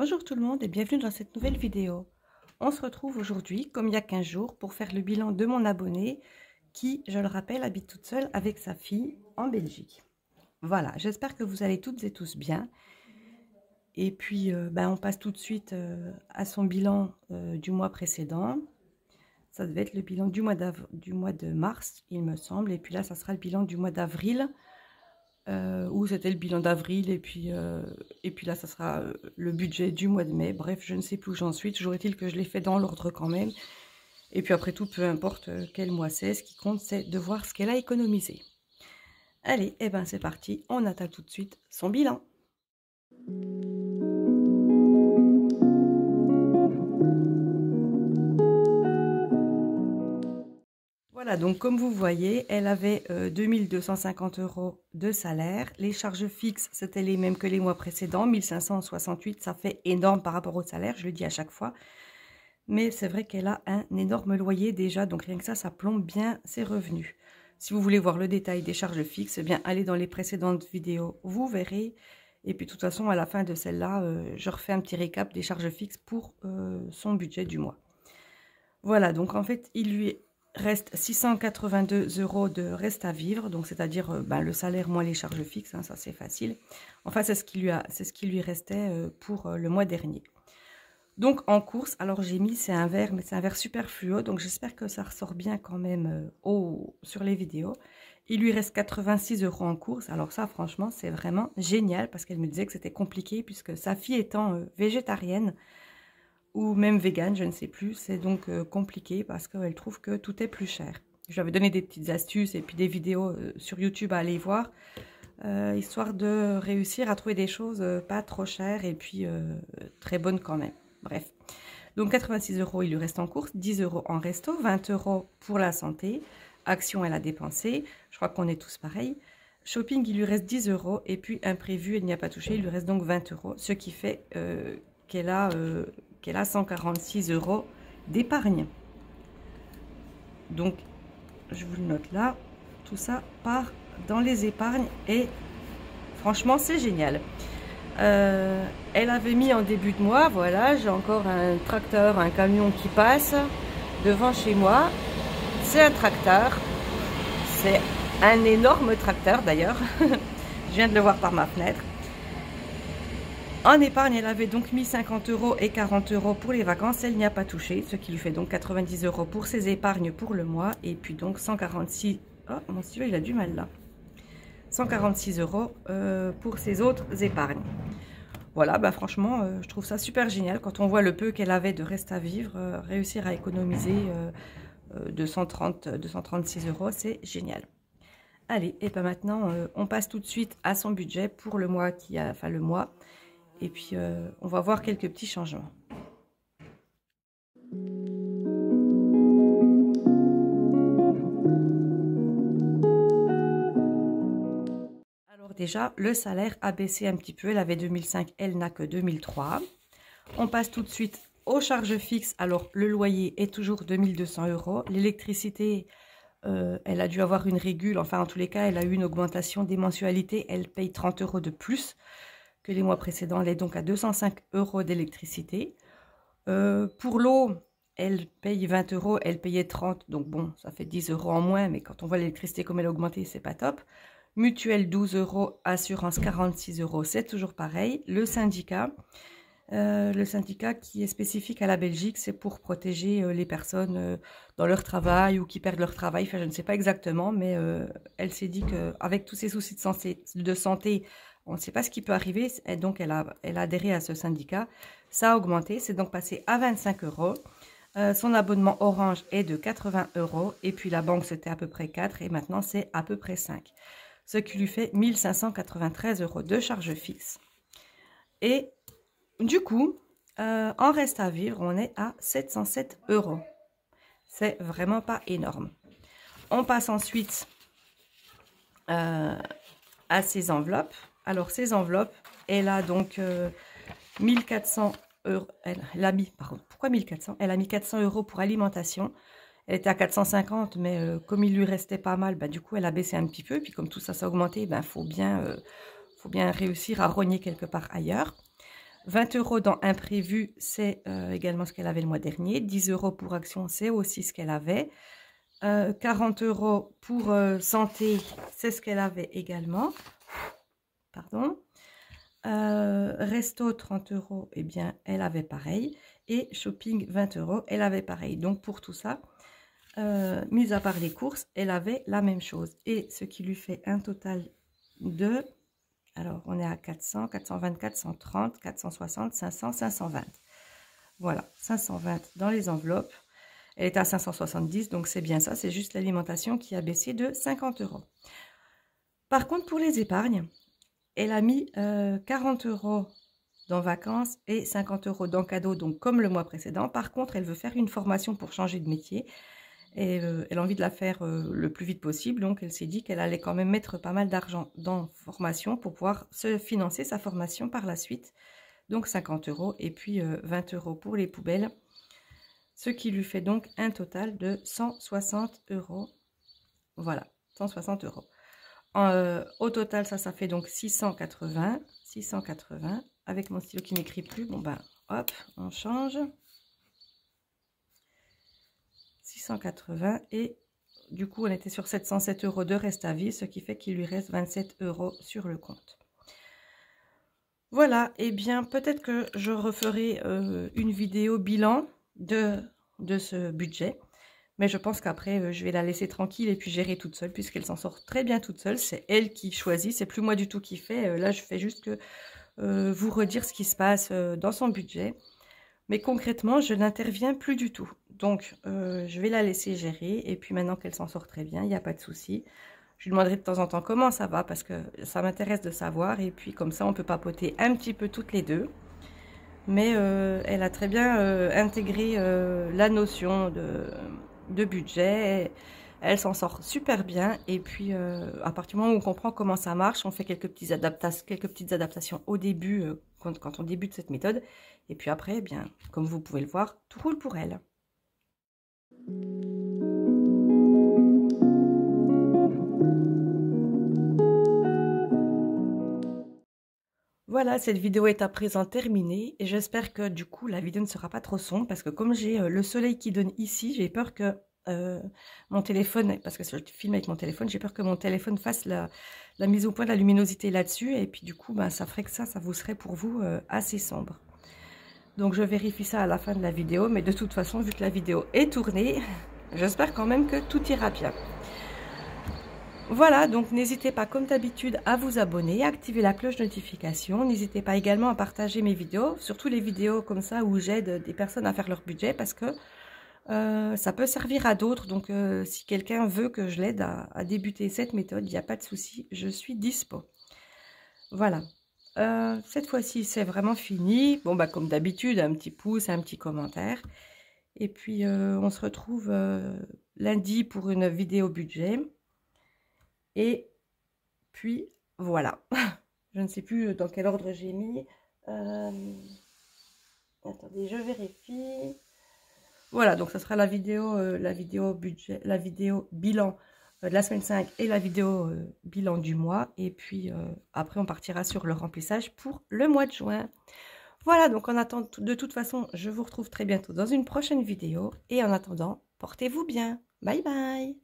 Bonjour tout le monde et bienvenue dans cette nouvelle vidéo. On se retrouve aujourd'hui, comme il y a 15 jours, pour faire le bilan de mon abonnée qui, je le rappelle, habite toute seule avec sa fille en Belgique. Voilà, j'espère que vous allez toutes et tous bien. Et puis, on passe tout de suite à son bilan du mois précédent. Ça devait être le bilan du mois de mars, il me semble. Et puis là, ça sera le bilan du mois d'avril. Où c'était le bilan d'avril et puis là ça sera le budget du mois de mai. Bref, je ne sais plus où j'en suis, toujours est-il que je l'ai fait dans l'ordre quand même. Et puis après tout, peu importe quel mois c'est, ce qui compte c'est de voir ce qu'elle a économisé. Allez, et ben c'est parti, on attaque tout de suite son bilan. Voilà, donc comme vous voyez, elle avait 2250 € de salaire. Les charges fixes, c'était les mêmes que les mois précédents, 1568. Ça fait énorme par rapport au salaire, je le dis à chaque fois. Mais c'est vrai qu'elle a un énorme loyer déjà, donc rien que ça plombe bien ses revenus. Si vous voulez voir le détail des charges fixes, eh bien allez dans les précédentes vidéos, vous verrez. Et puis de toute façon, à la fin de celle-là, je refais un petit récap des charges fixes pour son budget du mois. Voilà, donc en fait, il lui reste 682 € de reste à vivre, donc c'est-à-dire le salaire moins les charges fixes, hein, ça c'est facile. Enfin, c'est ce qui lui restait pour le mois dernier. Donc en course, alors j'ai mis, c'est un vert, mais c'est un vert super fluo, donc j'espère que ça ressort bien quand même sur les vidéos. Il lui reste 86 € en course, alors ça franchement c'est vraiment génial, parce qu'elle me disait que c'était compliqué, puisque sa fille étant végétarienne, ou même végane, je ne sais plus, c'est donc compliqué, parce qu'elle trouve que tout est plus cher. Je lui avais donné des petites astuces et puis des vidéos sur YouTube à aller voir, histoire de réussir à trouver des choses pas trop chères et puis très bonnes quand même. Bref, donc 86 € il lui reste en course, 10 € en resto, 20 € pour la santé, Action elle a dépensé, je crois qu'on est tous pareils. Shopping il lui reste 10 € et puis imprévu elle n'y a pas touché, il lui reste donc 20 €, ce qui fait qu'elle a 146 € d'épargne. Donc je vous le note là, tout ça part dans les épargnes et franchement c'est génial. Elle avait mis en début de mois, voilà, j'ai encore un tracteur, un camion qui passe devant chez moi. C'est un tracteur, c'est un énorme tracteur d'ailleurs. Je viens de le voir par ma fenêtre. En épargne, elle avait donc mis 50 € et 40 € pour les vacances, elle n'y a pas touché, ce qui lui fait donc 90 € pour ses épargnes pour le mois, et puis donc 146... Oh, mon stylo il a du mal là. 146 € pour ses autres épargnes. Voilà, franchement, je trouve ça super génial. Quand on voit le peu qu'elle avait de reste à vivre, réussir à économiser 236 €, c'est génial. Allez, et maintenant, on passe tout de suite à son budget pour le mois le mois. Et puis, on va voir quelques petits changements. Déjà, le salaire a baissé un petit peu. Elle avait 2005, elle n'a que 2003. On passe tout de suite aux charges fixes. Alors, le loyer est toujours 2200 €. L'électricité, elle a dû avoir une régule. Enfin, en tous les cas, elle a eu une augmentation des mensualités. Elle paye 30 € de plus que les mois précédents. Elle est donc à 205 € d'électricité. Pour l'eau, elle paye 20 €. Elle payait 30. Donc bon, ça fait 10 € en moins. Mais quand on voit l'électricité comme elle a augmenté, c'est pas top. Mutuelle 12 €, assurance 46 €, c'est toujours pareil. Le syndicat qui est spécifique à la Belgique, c'est pour protéger les personnes dans leur travail ou qui perdent leur travail. Enfin, je ne sais pas exactement, mais elle s'est dit qu'avec tous ces soucis de santé, on ne sait pas ce qui peut arriver. Et donc, elle a adhéré à ce syndicat. Ça a augmenté, c'est donc passé à 25 €. Son abonnement Orange est de 80 € et puis la banque c'était à peu près 4 et maintenant c'est à peu près 5. Ce qui lui fait 1593 € de charges fixes. Et du coup, en reste à vivre, on est à 707 €. C'est vraiment pas énorme. On passe ensuite à ses enveloppes. Alors, ces enveloppes, elle a donc 1400 €. Elle a mis, pardon, pourquoi 1400? Elle a mis 400 € pour alimentation. Elle était à 450, mais comme il lui restait pas mal, du coup, elle a baissé un petit peu. Puis comme tout ça, ça a augmenté, faut bien réussir à rogner quelque part ailleurs. 20 € dans imprévu, c'est également ce qu'elle avait le mois dernier. 10 € pour action, c'est aussi ce qu'elle avait. 40 € pour santé, c'est ce qu'elle avait également. Pardon. Resto 30 €, eh bien, elle avait pareil. Et shopping 20 €, elle avait pareil. Donc, pour tout ça, mis à part les courses, elle avait la même chose. Et ce qui lui fait un total de... Alors, on est à 400, 420, 430, 460, 500, 520. Voilà, 520 dans les enveloppes. Elle est à 570, donc c'est bien ça. C'est juste l'alimentation qui a baissé de 50 €. Par contre, pour les épargnes, elle a mis 40 € dans vacances et 50 € dans cadeau, donc comme le mois précédent. Par contre, elle veut faire une formation pour changer de métier. Et elle a envie de la faire le plus vite possible, donc elle s'est dit qu'elle allait quand même mettre pas mal d'argent dans formation pour pouvoir se financer sa formation par la suite. Donc 50 € et puis 20 € pour les poubelles, ce qui lui fait donc un total de 160 €. Voilà, 160 €. Au total, ça fait donc 680. 680, avec mon stylo qui n'écrit plus, bon ben hop, on change. 680 et du coup on était sur 707 € de reste à vivre, ce qui fait qu'il lui reste 27 € sur le compte. Voilà, et bien peut-être que je referai une vidéo bilan de ce budget, mais je pense qu'après je vais la laisser tranquille et puis gérer toute seule, puisqu'elle s'en sort très bien toute seule. C'est elle qui choisit, c'est plus moi du tout qui fait. Là je fais juste que vous redire ce qui se passe dans son budget. Mais concrètement, je n'interviens plus du tout. Donc, je vais la laisser gérer. Et puis maintenant qu'elle s'en sort très bien, il n'y a pas de souci. Je lui demanderai de temps en temps comment ça va, parce que ça m'intéresse de savoir. Et puis comme ça, on peut papoter un petit peu toutes les deux. Mais elle a très bien intégré la notion de budget. Elle s'en sort super bien. Et puis, à partir du moment où on comprend comment ça marche, on fait quelques petites adaptations au début, quand on débute cette méthode. Et puis après, eh bien, comme vous pouvez le voir, tout roule pour elle. Voilà, cette vidéo est à présent terminée. Et j'espère que du coup, la vidéo ne sera pas trop sombre. Parce que comme j'ai le soleil qui donne ici, j'ai peur que mon téléphone, parce que je filme avec mon téléphone, j'ai peur que mon téléphone fasse la mise au point de la luminosité là-dessus. Et puis du coup, ben, ça ferait que ça vous serait pour vous assez sombre. Donc je vérifie ça à la fin de la vidéo, mais de toute façon, vu que la vidéo est tournée, j'espère quand même que tout ira bien. Voilà, donc n'hésitez pas comme d'habitude à vous abonner, à activer la cloche de notification. N'hésitez pas également à partager mes vidéos, surtout les vidéos comme ça où j'aide des personnes à faire leur budget, parce que ça peut servir à d'autres. Donc si quelqu'un veut que je l'aide à débuter cette méthode, il n'y a pas de souci, je suis dispo. Voilà. Cette fois-ci, c'est vraiment fini. Bon, bah, comme d'habitude, un petit pouce, un petit commentaire. Et puis, on se retrouve lundi pour une vidéo budget. Et puis, voilà. Je ne sais plus dans quel ordre j'ai mis. Attendez, je vérifie. Voilà, donc ça sera la vidéo budget, la vidéo bilan de la semaine 5 et la vidéo bilan du mois. Et puis après, on partira sur le remplissage pour le mois de juin. Voilà, donc en attendant, de toute façon, je vous retrouve très bientôt dans une prochaine vidéo. Et en attendant, portez-vous bien. Bye bye.